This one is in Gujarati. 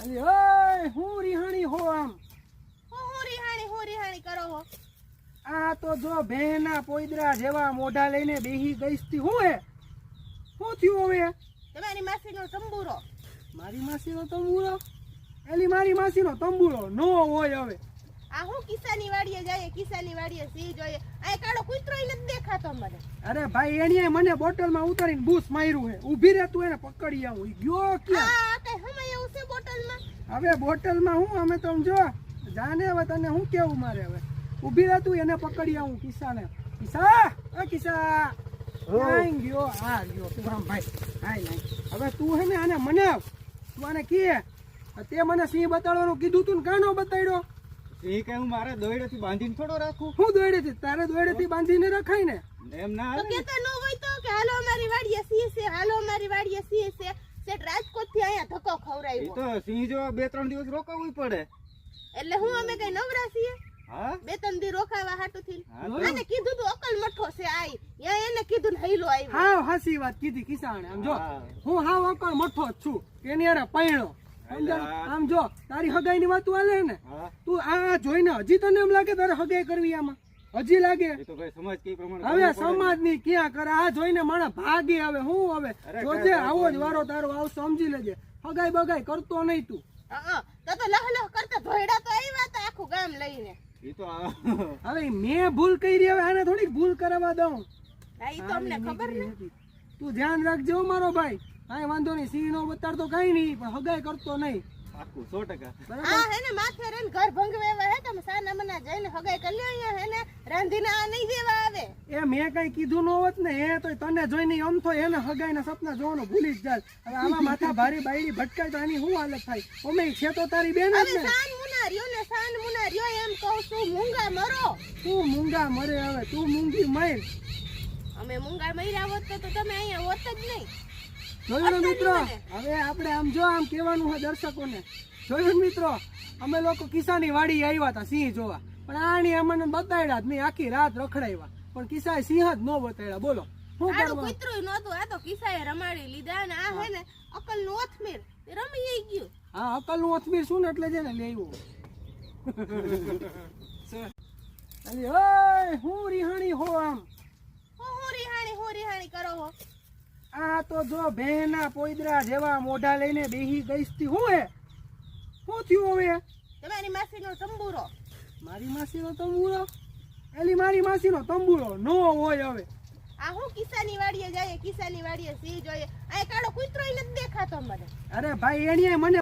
અલી ઓય હું રિહાણી હો આમ હું રિહાણી કરો હો? આ તો જો ભેના પોઈદરા જેવા મોઢા લઈને બેહી ગઈસ્તી હું હે શું થયું હવે? તમારી માસીનો તંબુરો. મારી માસીનો તંબુરો? એલી મારી માસીનો તંબુરો નો હોય હવે. આ હું કિસાની વાડીએ જાય, કિસાની વાડીએ સી જોઈએ. આ કાળો કૂતરોય નથી દેખાતો મને. અરે ભાઈ એણીએ મને બોટલમાં ઉતારીને બૂસ માર્યું હે. ઊભી રહે તું એને પકડી આવું. ઈ ગયો ક્યાં? આ કઈ હમે એવું છે બોટલમાં? હવે બોટલમાં હું અમે તો જો જાને હવે તને હું કેવું મારે હવે. ઊભી રહે તું એને પકડી આવું કિસાને. કિસા ઓ કિસા આઈ ગયો આ ગયો તું આમ ભાઈ આઈ નહીં. હવે તું હે ને આને મનાવ. તું આને કે તે મને સિંહ બતાડવાનું કીધું તું ને કાનો બતાડ્યો? સિંહ કઈ હું મારા દોયડેથી બાંધીને થોડો રાખું? હું દોયડેથી? તારે દોયડેથી બાંધીને રખાય ને. એમ ના તો હાલે ને. કેતા ન હોય તો કે હાલો અમારી વાડીએ સી છે, હાલો અમારી વાડીએ સી છે. સેટ રાજકોટ થી અહીંયા ધક્કો ઈ ખવરાવ્યો. તો સિંહ જો 2-3 દિવસ રોકાવું પડે. એટલે હું અમે કઈ નવરા છીએ? હા 2-3 દી રોકાવા હાટુ થી. હા તો આને કીધું તું અકલ મઠો છે આઈ. યા એને કીધું ને હૈલો આવ્યો. હાવ હાસી વાત કીધી કિસાણે. આમ જો હા. હું હાવ અકળ મઠો જ છું. એની હારે પૈણો. સમજાય? અલા. આમ જો તારી હગાઈ ની વાત હાલે ને. હા તું આ જોઈને હજી તને એમ લાગે તારે હગાઈ કરવી આમાં? હજી લાગે? એ તો ભાઈ સમાજ કઈ પ્રમાણે હવે કરવું પડે ને. સમાજ ની ક્યાં કરે? આ જોઈને માણસ ભાગે. હવે હું હવે અરે જોજે કાંઈ આવો જ વાંધો વારો તારો આવશે. સમજી લેજે. હગાઈ બગાઈ કરતો નહીં તું. તો લહ કરતા ધોયડા તો આવ્યા હતા આખું ગામ લઈને. ઈ તો હવે મેં ભૂલ કરી હવે આને થોડીક ભૂલ કરાવવા દઉં. હા ઈ તો અમને ખબર ને. તું ધ્યાન રાખજે હો મારો ભાઈ. કાંઈ વાંધો નહીં. સિંહ નો બતાડતો કઈ નહીં પણ હગાઈ કરતો નહીં. પાક્કું 100%. બરાબર? હા હે ને માથે રહીને ઘર ભંગવેવા હે તમે સાના મના જઈને હગાઈ કરી લ્યો અહીંયા હે ને રાંધીને આ નહીં દેવા આવે. એ મેં કઈ કીધું ન હોત ને એ તો તને જોઈને આમ તો એને હગાઈના સપના જોવાનું ભૂલી જ જાય. હવે આમાં માથા ભારી બાયડી ભટકાય તો આની શું હાલત થાય? ઓમે છે તો તારી બેન જ હવે ને. સાન મુના રહ્યો એમ કહું છું મૂંગા મરો. તું મૂંગા મરે હવે. તું મૂંગી મર. અમે મૂંગા મર્યા હોત તો તમે અહીંયા હોત જ નહીં. જોયું ને મિત્રો? હવે આપણે આમ જો આમ કહેવાનું છે દર્શકોને. જોયું ને મિત્રો? અમે લોકો કિસાની વાડી આવ્યા હતા સિંહ જોવા પણ આની અમને બતાડ્યા જ નહીં. આખી રાત રખડાવ્યા પણ કિસાએ સિંહ જ ન બતાડ્યા. બોલો શું આનું કરવા? કૂતરું નહોતું આ તો કિસાએ રમાડી લીધા અને આ હે ને અકલ નું ઓથમીર એ રમી ગયું. હા અકલ નું ઓથમીર શું ને એટલે છે ને લેવું. અલી ઓય હું રિહાણી હો આમ. હું રિહાણી કરો હો? આ તો જો ભેના પોઈદરા જેવા મોઢા લઈને બેહી ગઈસ્તી હું હે શું થયું હવે? તમારી માસીનો તંબુરો. મારી માસીનો તંબુરો? એલી મારી માસીનો તંબુરો નો હોય હવે. આ હું કિસાની વાડીએ જાય, કિસાની વાડીએ સી જોઈએ. આ કાળો કૂતરોય નથી દેખાતો મને. અરે ભાઈ એણીએ મને